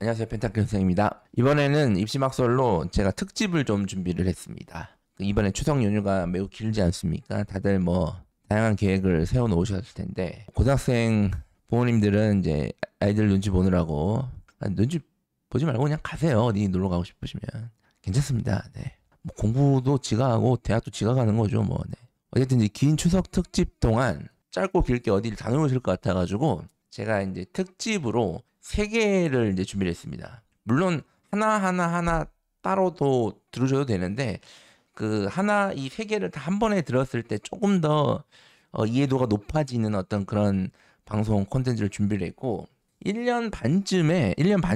안녕하세요. 펜타클 선생입니다. 이번에는 입시막설로 제가 특집을 좀 준비를 했습니다. 이번에 추석 연휴가 매우 길지 않습니까? 다들 뭐 다양한 계획을 세워 놓으셨을 텐데 고등학생 부모님들은 이제 아이들 눈치 보느라고 눈치 보지 말고 그냥 가세요. 어디 놀러 가고 싶으시면 괜찮습니다. 네. 뭐 공부도 지가 하고 대학도 지가 가는 거죠. 뭐. 네. 어쨌든 이제 긴 추석 특집 동안 짧고 길게 어디를 다녀오실 것 같아가지고 제가 이제 특집으로 3개를 이제 준비를 했습니다. 물론 하나 따로도 들으셔도 되는데 그 하나 이 3개를 다 한 번에 들었을 때 조금 더 이해도가 높아지는 어떤 그런 방송 콘텐츠를 준비를 했고 1년 반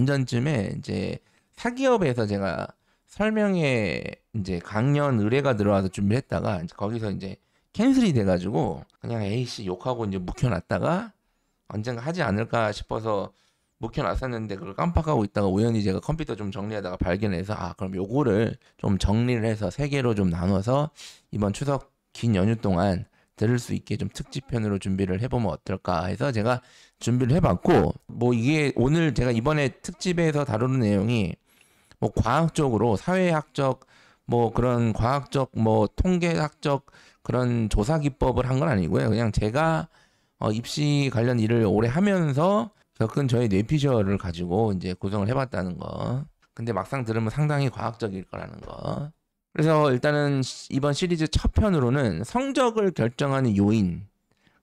전쯤에 이제 사기업에서 제가 설명회 이제 강연 의뢰가 들어와서 준비를 했다가 이제 거기서 이제 캔슬이 돼가지고 그냥 에이씨 욕하고 이제 묵혀놨다가 언젠가 하지 않을까 싶어서 묵혀놨었는데 그걸 깜빡하고 있다가 우연히 제가 컴퓨터 좀 정리하다가 발견해서 그럼 요거를 좀 정리를 해서 3개로 좀 나눠서 이번 추석 긴 연휴 동안 들을 수 있게 좀 특집편으로 준비를 해보면 어떨까 해서 제가 준비를 해봤고 뭐 이게 오늘 제가 이번에 특집에서 다루는 내용이 뭐 과학적으로 사회학적 뭐 그런 과학적 뭐 통계학적 그런 조사 기법을 한 건 아니고요. 그냥 제가 입시 관련 일을 오래 하면서 겪은 저의 뇌피셜을 가지고 이제 구성을 해봤다는 거. 근데 막상 들으면 상당히 과학적일 거라는 거. 그래서 일단은 이번 시리즈 첫 편으로는 성적을 결정하는 요인,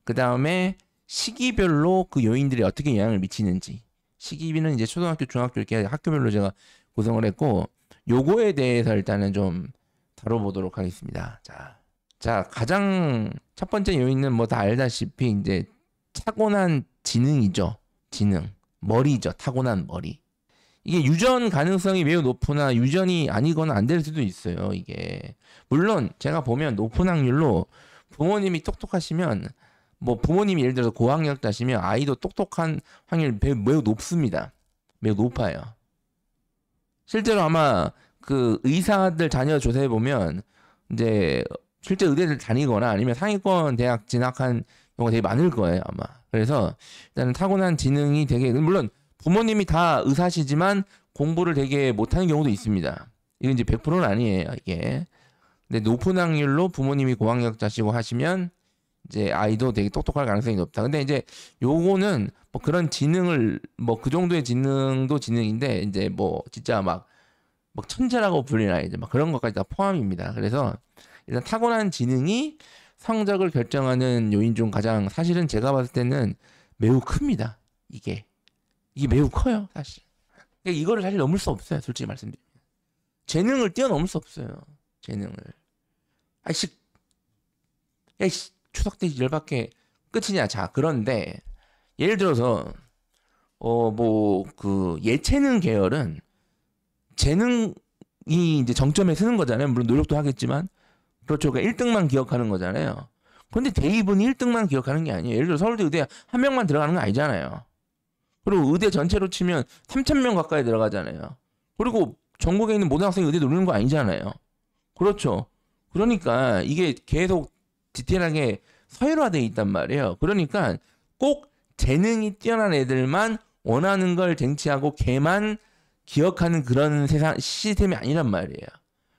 그 다음에 시기별로 그 요인들이 어떻게 영향을 미치는지. 시기비는 이제 초등학교, 중학교 이렇게 학교별로 제가 구성을 했고, 요거에 대해서 일단은 좀 다뤄보도록 하겠습니다. 자, 가장 첫 번째 요인은 뭐 다 알다시피 이제 타고난 지능이죠. 지능. 머리죠. 타고난 머리. 이게 유전 가능성이 매우 높으나 유전이 아니거나 안 될 수도 있어요. 이게. 물론 제가 보면 높은 확률로 부모님이 똑똑하시면 뭐 부모님이 예를 들어서 고학력자시면 아이도 똑똑한 확률이 매우 높습니다. 매우 높아요. 실제로 아마 그 의사들 자녀 조사해 보면 이제 실제 의대를 다니거나 아니면 상위권 대학 진학한 경우가 되게 많을 거예요, 아마. 그래서 일단은 타고난 지능이 되게 물론 부모님이 다 의사시지만 공부를 되게 못하는 경우도 있습니다. 이건 이제 100%는 아니에요, 이게. 근데 높은 확률로 부모님이 고학력자시고 하시면 이제 아이도 되게 똑똑할 가능성이 높다. 근데 이제 요거는 뭐 그런 지능을 뭐 그 정도의 지능도 지능인데 이제 뭐 진짜 막 천재라고 불리나 이제 막 그런 것까지 다 포함입니다. 그래서 일단 타고난 지능이 성적을 결정하는 요인 중 가장 사실은 제가 봤을 때는 매우 큽니다. 이게 매우 커요, 사실. 그러니까 이거를 사실 넘을 수 없어요, 솔직히 말씀드리면. 재능을 뛰어넘을 수 없어요. 재능을. 아이씨, 야이씨, 추석 때 열받게 끝이냐. 자, 그런데 예를 들어서 뭐 그 예체능 계열은 재능이 이제 정점에 서는 거잖아요. 물론 노력도 하겠지만. 그렇죠. 그러니까 1등만 기억하는 거잖아요. 그런데 대입은 1등만 기억하는 게 아니에요. 예를 들어 서울대 의대 한 명만 들어가는 건 아니잖아요. 그리고 의대 전체로 치면 3,000명 가까이 들어가잖아요. 그리고 전국에 있는 모든 학생이 의대 노리는 거 아니잖아요. 그렇죠. 그러니까 이게 계속 디테일하게 서열화되어 있단 말이에요. 그러니까 꼭 재능이 뛰어난 애들만 원하는 걸 쟁취하고 걔만 기억하는 그런 세상 시스템이 아니란 말이에요.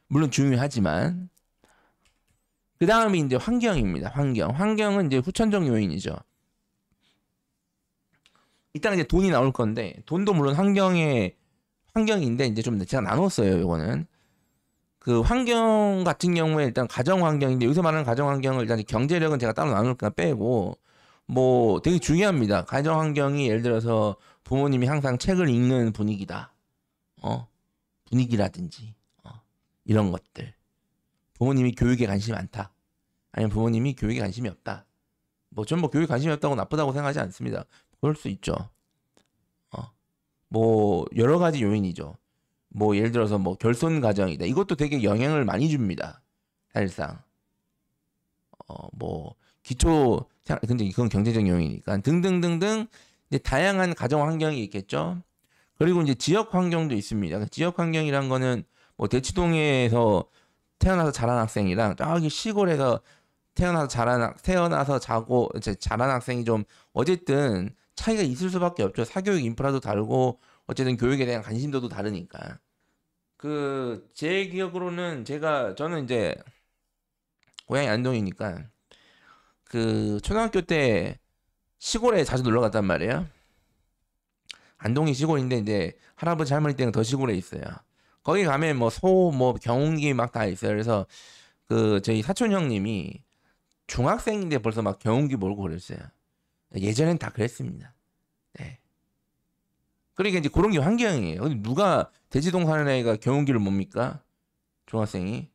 물론 중요하지만. 그 다음이 이제 환경입니다. 환경은 이제 후천적 요인이죠. 일단 이제 돈이 나올 건데, 돈도 물론 환경인데, 이제 좀 제가 나눴어요, 요거는. 그 환경 같은 경우에 일단 가정 환경인데, 여기서 말하는 가정 환경을 일단 경제력은 제가 따로 나눌까 빼고, 뭐 되게 중요합니다. 가정 환경이 예를 들어서 부모님이 항상 책을 읽는 분위기다. 분위기라든지, 이런 것들. 부모님이 교육에 관심이 많다. 아니면 부모님이 교육에 관심이 없다. 전 뭐 교육에 관심이 없다고 나쁘다고 생각하지 않습니다. 그럴 수 있죠. 뭐 여러 가지 요인이죠. 뭐 예를 들어서 뭐 결손 가정이다. 이것도 되게 영향을 많이 줍니다. 사실상. 뭐 기초 근데 이건 경제적 요인이니까 등등등등 이제 다양한 가정 환경이 있겠죠. 그리고 이제 지역 환경도 있습니다. 지역 환경이란 거는 뭐 대치동에서 태어나서 자란 학생이랑 저기 시골에서 태어나서 자란 학생이 좀 어쨌든 차이가 있을 수밖에 없죠. 사교육 인프라도 다르고 어쨌든 교육에 대한 관심도도 다르니까. 그 제 기억으로는 저는 이제 고향이 안동이니까 그 초등학교 때 시골에 자주 놀러 갔단 말이에요. 안동이 시골인데 이제 할아버지 할머니 댁은 더 시골에 있어요. 거기 가면 뭐 소, 뭐 경운기 막 다 있어요. 그래서 그 저희 사촌 형님이 중학생인데 벌써 막 경운기 몰고 그랬어요. 예전엔 다 그랬습니다. 네. 그러니까 이제 그런 게 환경이에요. 근데 누가 대지동 사는 애가 경운기를 뭡니까? 중학생이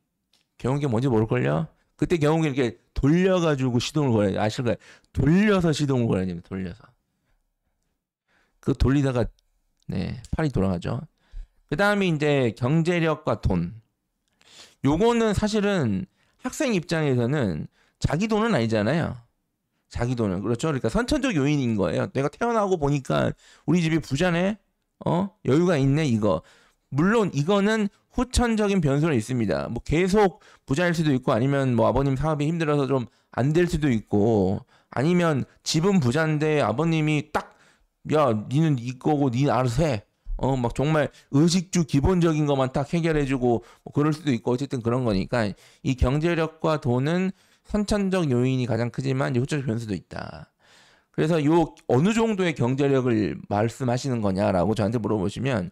경운기 뭔지 모를걸요? 그때 경운기 이렇게 돌려가지고 시동을 걸어야 아실까요? 돌려서 시동을 걸어야 됩니다. 돌려서. 그 돌리다가 네 팔이 돌아가죠. 그 다음에 이제 경제력과 돈. 요거는 사실은 학생 입장에서는 자기 돈은 아니잖아요. 자기 돈은 그렇죠. 그러니까 선천적 요인인 거예요. 내가 태어나고 보니까 우리 집이 부자네, 여유가 있네 이거. 물론 이거는 후천적인 변수는 있습니다. 뭐 계속 부자일 수도 있고 아니면 뭐 아버님 사업이 힘들어서 좀 안 될 수도 있고 아니면 집은 부자인데 아버님이 딱 야 니는 네 거고 니 알아서 해. 막 정말 의식주 기본적인 것만 딱 해결해주고 뭐 그럴 수도 있고 어쨌든 그런 거니까 이 경제력과 돈은 선천적 요인이 가장 크지만 이제 후천적 변수도 있다. 그래서 요 어느 정도의 경제력을 말씀하시는 거냐라고 저한테 물어보시면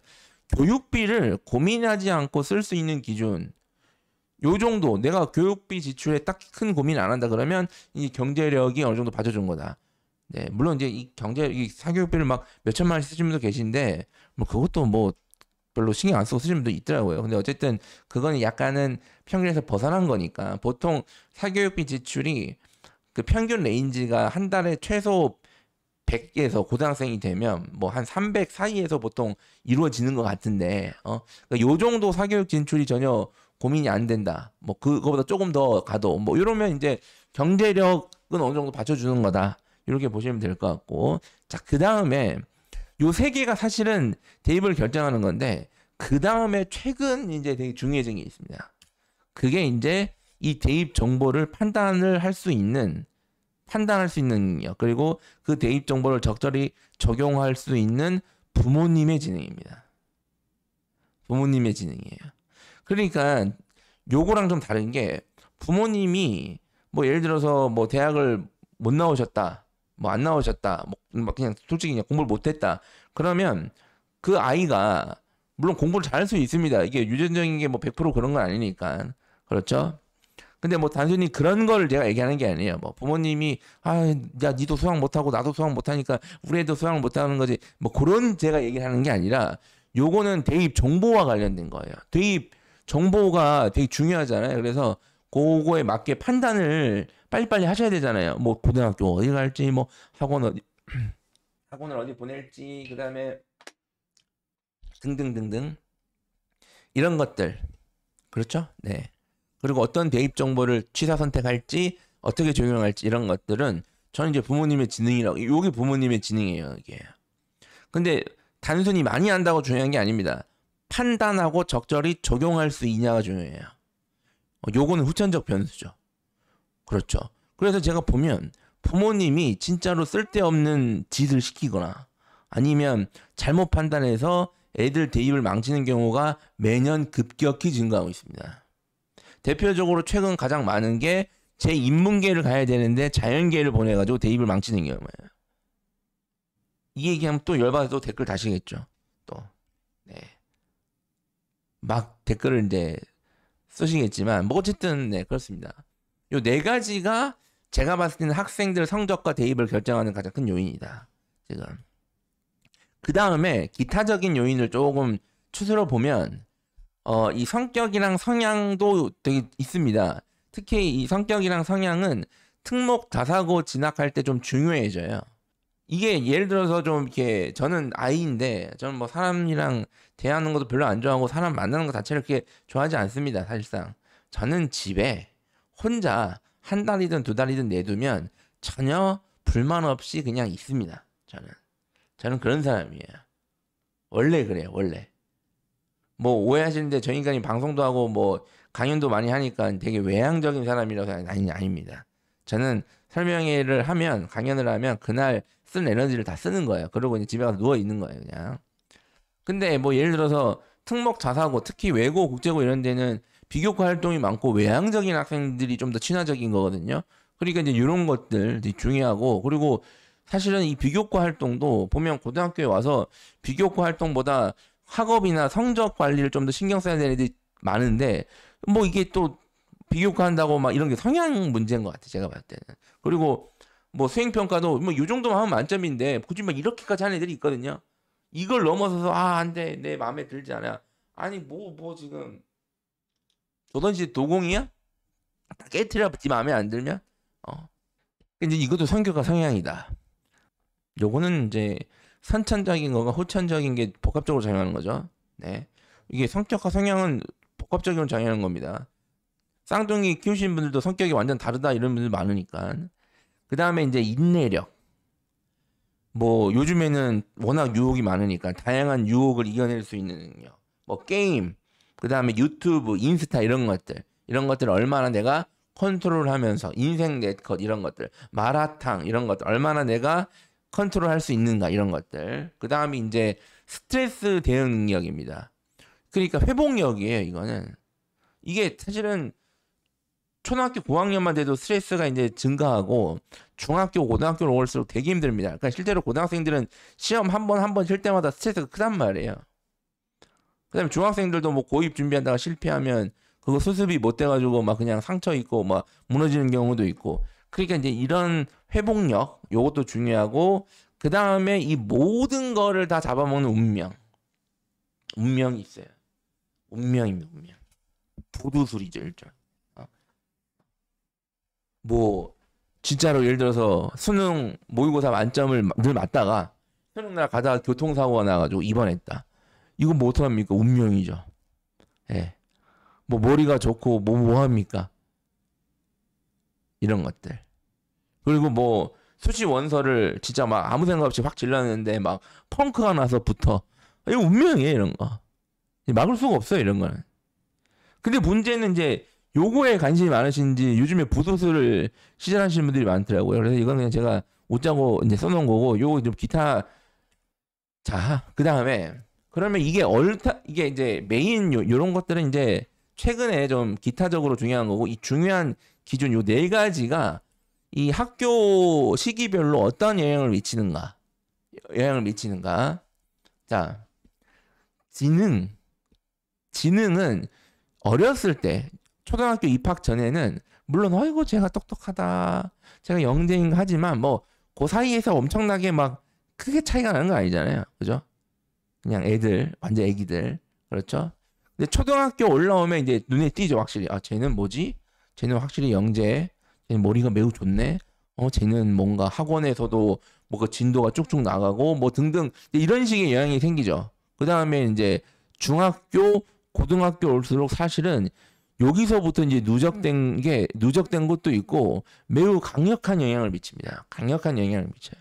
교육비를 고민하지 않고 쓸 수 있는 기준 요 정도 내가 교육비 지출에 딱 큰 고민 안 한다 그러면 이 경제력이 어느 정도 받쳐준 거다. 네, 물론 이제 이 사교육비를 막 몇천만 원씩 쓰시는 분도 계신데 뭐 그것도 뭐 별로 신경 안 쓰고 쓰시는 분도 있더라고요. 근데 어쨌든 그거는 약간은 평균에서 벗어난 거니까 보통 사교육비 지출이 그 평균 레인지가 한 달에 최소 100에서 고등학생이 되면 뭐 한 300 사이에서 보통 이루어지는 것 같은데 그러니까 요 정도 사교육 진출이 전혀 고민이 안 된다. 뭐 그거보다 조금 더 가도 뭐 이러면 이제 경제력은 어느 정도 받쳐주는 거다. 이렇게 보시면 될 것 같고 자 그 다음에 요 세 개가 사실은 대입을 결정하는 건데 그 다음에 최근 이제 되게 중요해진 게 있습니다. 그게 이제 이 대입 정보를 판단할 수 있는 능력 그리고 그 대입 정보를 적절히 적용할 수 있는 부모님의 지능입니다. 부모님의 지능이에요. 그러니까 요거랑 좀 다른 게 부모님이 뭐 예를 들어서 뭐 대학을 못 나오셨다. 뭐 안 나오셨다. 뭐 그냥 솔직히 그냥 공부를 못했다. 그러면 그 아이가 물론 공부를 잘할 수 있습니다. 이게 유전적인 게 뭐 100% 그런 건 아니니까. 그렇죠? 근데 뭐 단순히 그런 걸 제가 얘기하는 게 아니에요. 뭐 부모님이 야 니도 수학 못하고 나도 수학 못하니까 우리 애도 수학을 못하는 거지. 뭐 그런 제가 얘기하는 게 아니라 요거는 대입 정보와 관련된 거예요. 대입 정보가 되게 중요하잖아요. 그래서 그거에 맞게 판단을 빨리빨리 하셔야 되잖아요. 뭐 고등학교 어디 갈지, 뭐 학원 어디 학원을 어디 보낼지, 그다음에 등등등등 이런 것들 그렇죠? 네. 그리고 어떤 대입 정보를 취사 선택할지 어떻게 적용할지 이런 것들은 저는 이제 부모님의 지능이라고 이게 부모님의 지능이에요 이게. 근데 단순히 많이 한다고 중요한 게 아닙니다. 판단하고 적절히 적용할 수 있냐가 중요해요. 요거는 후천적 변수죠. 그렇죠. 그래서 제가 보면 부모님이 진짜로 쓸데없는 짓을 시키거나 아니면 잘못 판단해서 애들 대입을 망치는 경우가 매년 급격히 증가하고 있습니다. 대표적으로 최근 가장 많은 게 제 인문계를 가야 되는데 자연계를 보내가지고 대입을 망치는 경우예요. 이 얘기하면 또 열받아서 댓글 다시겠죠. 또 네. 막 댓글을 이제 쓰시겠지만 뭐 어쨌든 네 그렇습니다. 요 네 가지가 제가 봤을 때는 학생들 성적과 대입을 결정하는 가장 큰 요인이다. 지금 그 다음에 기타적인 요인을 조금 추스러 보면 이 성격이랑 성향도 되게 있습니다. 특히 이 성격이랑 성향은 특목 다사고 진학할 때 좀 중요해져요. 이게 예를 들어서 좀 이렇게 저는 아이인데 저는 뭐 사람이랑 대하는 것도 별로 안 좋아하고 사람 만나는 것 자체를 그렇게 좋아하지 않습니다. 사실상 저는 집에 혼자 한 달이든 두 달이든 내두면 전혀 불만 없이 그냥 있습니다. 저는 그런 사람이에요. 원래 그래요. 원래. 뭐 오해하시는데 저 인간이 방송도 하고 뭐 강연도 많이 하니까 되게 외향적인 사람이라서 아닙니다. 저는 설명회를 하면 강연을 하면 그날 쓴 에너지를 다 쓰는 거예요. 그러고 이제 집에 가서 누워 있는 거예요, 그냥. 근데 뭐 예를 들어서 특목 자사고 특히 외고 국제고 이런 데는 비교과 활동이 많고 외향적인 학생들이 좀 더 친화적인 거거든요. 그러니까 이제 이런 것들이 중요하고, 그리고 사실은 이 비교과 활동도 보면 고등학교에 와서 비교과 활동보다 학업이나 성적 관리를 좀 더 신경 써야 되는 애들이 많은데, 뭐 이게 또 비교과 한다고 막 이런 게 성향 문제인 것 같아, 제가 봤을 때는. 그리고 뭐 수행평가도 뭐 이 정도만 하면 만점인데 굳이 막 이렇게까지 하는 애들이 있거든요. 이걸 넘어서서 안 돼, 내 마음에 들지 않아. 아니 뭐 지금 조선시대 도공이야? 다 깨트려 네 마음에 안 들면? 어. 이제 이것도 성격과 성향이다. 요거는 이제 선천적인 거가 호천적인 게 복합적으로 작용하는 거죠. 네. 이게 성격과 성향은 복합적으로 작용하는 겁니다. 쌍둥이 키우시는 분들도 성격이 완전 다르다 이런 분들 많으니까. 그 다음에 이제 인내력. 뭐 요즘에는 워낙 유혹이 많으니까 다양한 유혹을 이겨낼 수 있는 능력. 뭐 게임, 그 다음에 유튜브, 인스타 이런 것들을 얼마나 내가 컨트롤하면서 인생 네컷 이런 것들, 마라탕 이런 것들 얼마나 내가 컨트롤할 수 있는가 이런 것들. 그 다음에 이제 스트레스 대응 능력입니다. 그러니까 회복력이에요. 이거는 이게 사실은 초등학교 고학년만 돼도 스트레스가 이제 증가하고 중학교 고등학교로 올수록 되게 힘듭니다. 그러니까 실제로 고등학생들은 시험 한 번 칠 때마다 스트레스가 크단 말이에요. 그다음에 중학생들도 뭐 고입 준비한다가 실패하면 그거 수습이 못 돼가지고 막 그냥 상처 있고 막 무너지는 경우도 있고. 그러니까 이제 이런 회복력 요것도 중요하고, 그 다음에 이 모든 거를 다 잡아먹는 운명이 있어요. 운명입니다. 운명. 부두술이죠 일종. 뭐 진짜로 예를 들어서 수능 모의고사 만점을 늘 맞다가 수능날 가다가 교통사고가 나가지고 입원했다. 이건 뭐 어떡합니까? 운명이죠. 예. 뭐 머리가 좋고 뭐 합니까? 이런 것들. 그리고 뭐 수시 원서를 진짜 막 아무 생각 없이 확 질렀는데 막 펑크가 나서 붙어. 이거 운명이에요 이런 거. 막을 수가 없어요 이런 거는. 근데 문제는 이제 요거에 관심이 많으신지 요즘에 부도수를 시전하시는 분들이 많더라고요. 그래서 이거는 그냥 제가 웃자고 이제 써놓은 거고, 요거 좀 기타. 자, 그 다음에 그러면 이게 이제 메인 요런 것들은 이제 최근에 좀 기타적으로 중요한 거고, 이 중요한 기준 요 네 가지가 이 학교 시기별로 어떤 영향을 미치는가. 자, 지능은 어렸을 때 초등학교 입학 전에는 물론 어이구 제가 똑똑하다, 제가 영재인가 하지만 뭐 그 사이에서 엄청나게 막 크게 차이가 나는 거 아니잖아요. 그죠? 그냥 애들, 완전 애기들. 그렇죠? 근데 초등학교 올라오면 이제 눈에 띄죠, 확실히. 아, 쟤는 뭐지? 쟤는 확실히 영재. 쟤는 머리가 매우 좋네. 쟤는 뭔가 학원에서도 뭔가 진도가 쭉쭉 나가고 뭐 등등 이런 식의 영향이 생기죠. 그 다음에 이제 중학교, 고등학교 올수록 사실은 여기서부터 이제 누적된 것도 있고 매우 강력한 영향을 미칩니다. 강력한 영향을 미쳐요.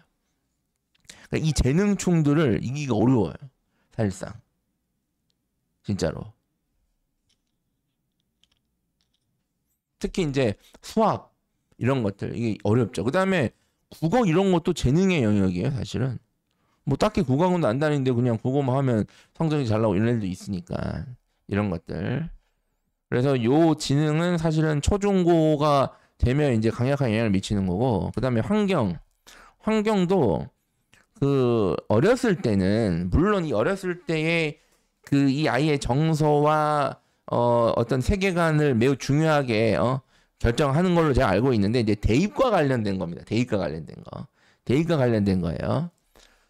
그러니까 이 재능충들을 이기기가 어려워요. 사실상. 진짜로. 특히 이제 수학 이런 것들 이게 어렵죠. 그 다음에 국어 이런 것도 재능의 영역이에요. 사실은. 뭐 딱히 국어학원도 안 다니는데 그냥 국어만 하면 성적이 잘 나오고 이런 애들도 있으니까 이런 것들. 그래서 요 지능은 사실은 초중고가 되면 이제 강력한 영향을 미치는 거고, 그 다음에 환경도 그 어렸을 때는 물론 이 어렸을 때의 그 이 아이의 정서와 어떤 세계관을 매우 중요하게 결정하는 걸로 제가 알고 있는데, 이제 대입과 관련된 겁니다. 대입과 관련된 거예요.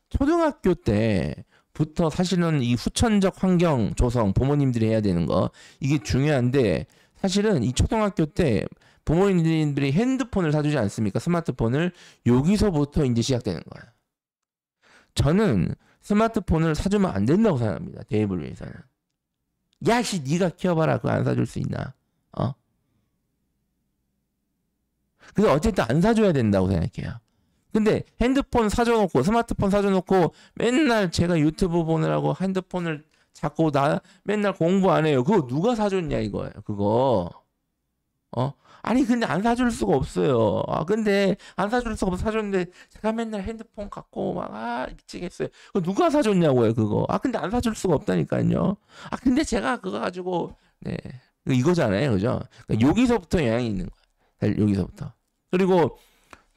초등학교 때부터 사실은 이 후천적 환경 조성, 부모님들이 해야 되는 거 이게 중요한데, 사실은 이 초등학교 때 부모님들이 핸드폰을 사주지 않습니까? 스마트폰을. 여기서부터 이제 시작되는 거예요. 저는 스마트폰을 사주면 안 된다고 생각합니다. 대입을 위해서는. 야씨 네가 키워봐라. 그거 안 사줄 수 있나? 근데 어쨌든 안 사줘야 된다고 생각해요. 근데 핸드폰 사줘놓고 스마트폰 사줘놓고 맨날 제가 유튜브 보느라고 핸드폰을 잡고 나 맨날 공부 안 해요. 그거 누가 사줬냐 이거예요. 그거 아니 근데 안 사줄 수가 없어요. 아 근데 안 사줄 수가 없어 사줬는데 제가 맨날 핸드폰 갖고 막 미치겠어요. 그거 누가 사줬냐고요 그거. 아 근데 안 사줄 수가 없다니까요. 아 근데 제가 그거 가지고 네 이거잖아요, 그죠? 그러니까 여기서부터 영향이 있는 거야. 여기서부터. 그리고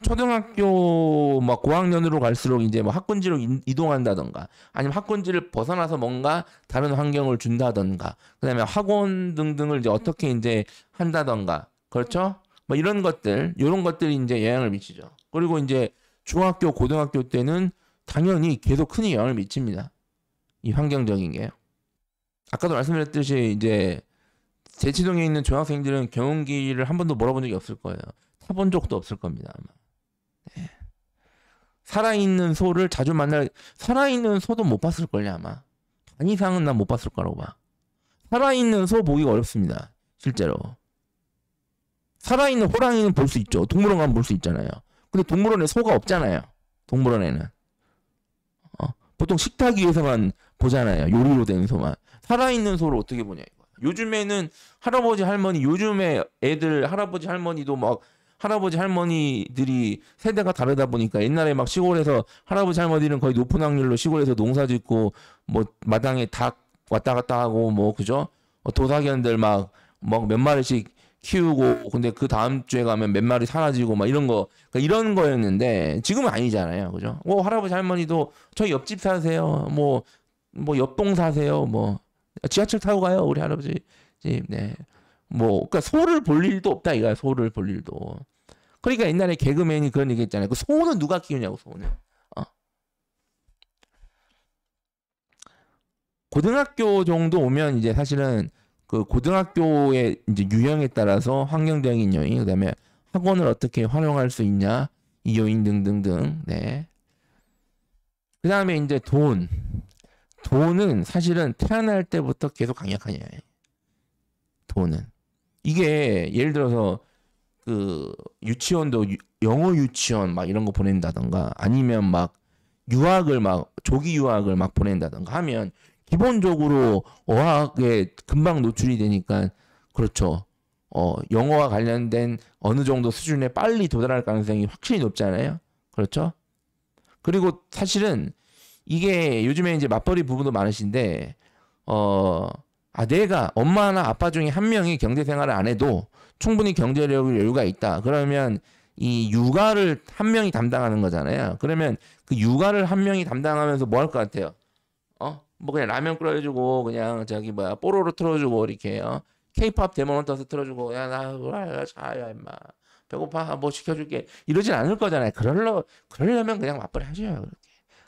초등학교 막 고학년으로 갈수록 이제 뭐 학군지로 이동한다던가 아니면 학군지를 벗어나서 뭔가 다른 환경을 준다던가 그다음에 학원 등등을 이제 어떻게 이제 한다던가 그렇죠? 뭐 이런 것들 이런 것들이 이제 영향을 미치죠. 그리고 이제 중학교 고등학교 때는 당연히 계속 큰 영향을 미칩니다. 이 환경적인 게 아까도 말씀드렸듯이 이제 대치동에 있는 중학생들은 경운기를 한 번도 몰아본 적이 없을 거예요. 타본 적도 없을 겁니다 아마. 네. 살아있는 소를 자주 살아있는 소도 못 봤을걸요 아마. 반 이상은 난 못 봤을 거라고 봐. 살아있는 소 보기가 어렵습니다 실제로. 살아있는 호랑이는 볼 수 있죠. 동물원 가면 볼 수 있잖아요. 근데 동물원에 소가 없잖아요. 동물원에는 보통 식탁 위에서만 보잖아요. 요리로 된 소만. 살아있는 소를 어떻게 보냐 이거. 요즘에는 할아버지 할머니 요즘에 애들 할아버지 할머니도 막 할아버지 할머니들이 세대가 다르다 보니까 옛날에 막 시골에서 할아버지 할머니는 거의 높은 확률로 시골에서 농사 짓고 뭐 마당에 닭 왔다 갔다 하고 뭐 그죠? 도사견들 막 몇 마리씩 키우고 근데 그 다음 주에 가면 몇 마리 사라지고 막 이런 거 그러니까 이런 거였는데 지금은 아니잖아요. 그죠? 할아버지 할머니도 저희 옆집 사세요. 뭐 옆동 사세요. 뭐 지하철 타고 가요. 우리 할아버지 집. 네. 뭐 그러니까 소를 볼 일도 없다 이거야. 소를 볼 일도. 그러니까 옛날에 개그맨이 그런 얘기 했잖아요. 그 소는 누가 키우냐고 소는. 고등학교 정도 오면 이제 사실은 그 고등학교의 이제 유형에 따라서 환경적인 요인, 그다음에 학원을 어떻게 활용할 수 있냐 이 요인 등등등. 네. 그다음에 이제 돈은 사실은 태어날 때부터 계속 강력한 영향이에요. 돈은 이게 예를 들어서 그 유치원도 영어 유치원 막 이런 거 보낸다던가 아니면 막 유학을 막 조기 유학을 막 보낸다던가 하면 기본적으로 어학에 금방 노출이 되니까 그렇죠. 영어와 관련된 어느 정도 수준에 빨리 도달할 가능성이 확실히 높잖아요. 그렇죠? 그리고 사실은 이게 요즘에 이제 맞벌이 부부도 많으신데 내가 엄마나 아빠 중에 한 명이 경제 생활을 안 해도 충분히 경제력을 여유가 있다. 그러면 이 육아를 한 명이 담당하는 거잖아요. 그러면 그 육아를 한 명이 담당하면서 뭐 할 것 같아요? 뭐 그냥 라면 끓여주고 그냥 저기 뭐야 뽀로로 틀어주고 이렇게 케이팝 데모넌터스 틀어주고 야나 자야 임마 배고파 뭐 시켜줄게 이러진 않을 거잖아요. 그러려면 그냥 맞벌이 하셔요. 그렇게.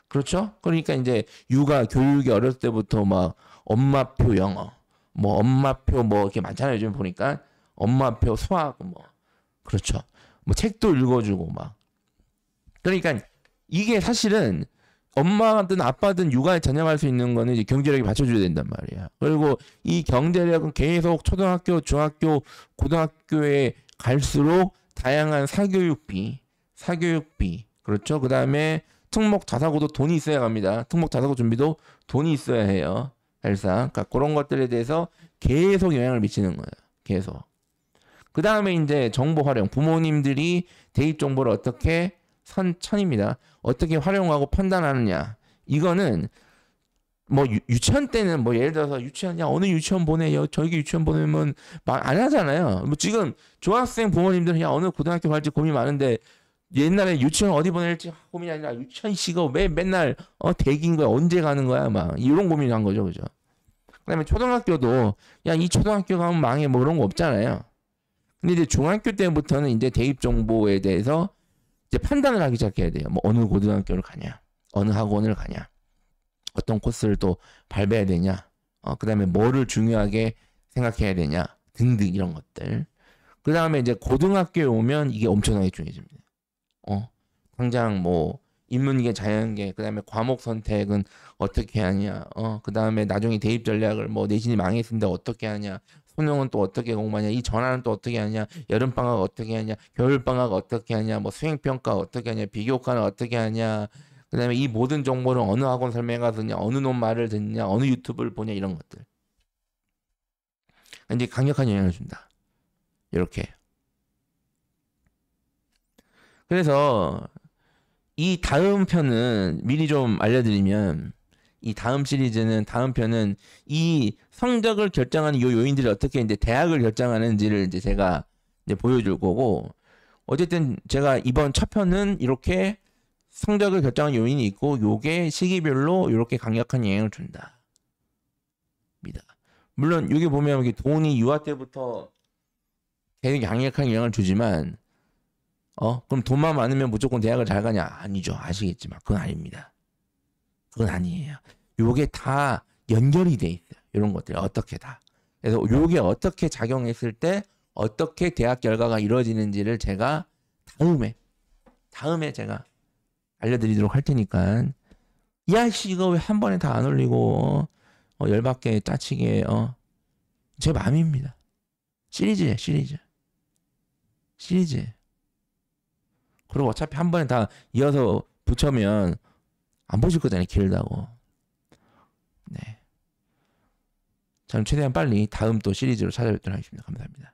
그렇죠? 그러니까 이제 육아 교육이 어렸을 때부터 막 엄마표 영어 뭐 엄마표 뭐 이렇게 많잖아요. 요즘 보니까 엄마표 수학 뭐 그렇죠. 뭐 책도 읽어주고 막 그러니까 이게 사실은 엄마든 아빠든 육아에 전념할 수 있는 거는 이제 경제력이 받쳐줘야 된단 말이야. 그리고 이 경제력은 계속 초등학교, 중학교, 고등학교에 갈수록 다양한 사교육비, 그렇죠. 그 다음에 특목 자사고도 돈이 있어야 갑니다. 특목 자사고 준비도 돈이 있어야 해요. 사실상. 그러니까 그런 것들에 대해서 계속 영향을 미치는 거예요. 계속. 그 다음에 이제 정보 활용. 부모님들이 대입 정보를 어떻게 천입니다. 어떻게 활용하고 판단하느냐. 이거는 뭐 유치원 때는 뭐 예를 들어서 유치원 어느 유치원 보내요. 저기 유치원 보내면 말 안 하잖아요. 뭐 지금 중학생 부모님들은 어느 고등학교 갈지 고민 많은데 옛날에 유치원 어디 보낼지 고민이 아니라 유치원 씨가 왜 맨날 대기인 거야. 언제 가는 거야. 막 이런 고민을 한 거죠. 그죠? 그다음에 초등학교도 이 초등학교 가면 망해 뭐 그런 거 없잖아요. 근데 이제 중학교 때부터는 이제 대입 정보에 대해서 이제 판단을 하기 시작해야 돼요. 뭐 어느 고등학교를 가냐, 어느 학원을 가냐, 어떤 코스를 또 밟아야 되냐, 그다음에 뭐를 중요하게 생각해야 되냐 등등 이런 것들. 그다음에 이제 고등학교에 오면 이게 엄청나게 중요해집니다. 당장 뭐 인문계, 자연계, 그다음에 과목 선택은 어떻게 하냐, 그다음에 나중에 대입 전략을 뭐 내신이 망했는데 어떻게 하냐, 수능은 또 어떻게 공부하냐, 이 전화는 또 어떻게 하냐, 여름방학 어떻게 하냐, 겨울방학 어떻게 하냐, 뭐 수행평가 어떻게 하냐, 비교과는 어떻게 하냐, 그 다음에 이 모든 정보를 어느 학원 설명회 가서 듣냐, 어느 놈 말을 듣냐, 어느 유튜브를 보냐, 이런 것들. 이제 강력한 영향을 준다. 이렇게. 그래서 이 다음 편은 미리 좀 알려드리면 이 다음 시리즈는 다음 편은 이 성적을 결정하는 요 요인들이 어떻게 이제 대학을 결정하는지를 이제 제가 이제 보여줄 거고 어쨌든 제가 이번 첫 편은 이렇게 성적을 결정하는 요인이 있고 요게 시기별로 이렇게 강력한 영향을 준다. 물론 여기 보면 돈이 유아 때부터 계속 강력한 영향을 주지만 그럼 돈만 많으면 무조건 대학을 잘 가냐? 아니죠. 아시겠지만 그건 아닙니다. 그건 아니에요. 요게 다 연결이 돼 있어요. 이런 것들이 어떻게 다. 그래서 요게 어떻게 작용했을 때 어떻게 대학 결과가 이루어지는지를 제가 다음에 제가 알려드리도록 할 테니까 야씨 이거 왜 한 번에 다 안 올리고 열받게 짜치게 제 마음입니다. 시리즈예요. 시리즈. 그리고 어차피 한 번에 다 이어서 붙여면 안 보실 거잖아요. 길다고. 네. 저는 최대한 빨리 다음 또 시리즈로 찾아뵙도록 하겠습니다. 감사합니다.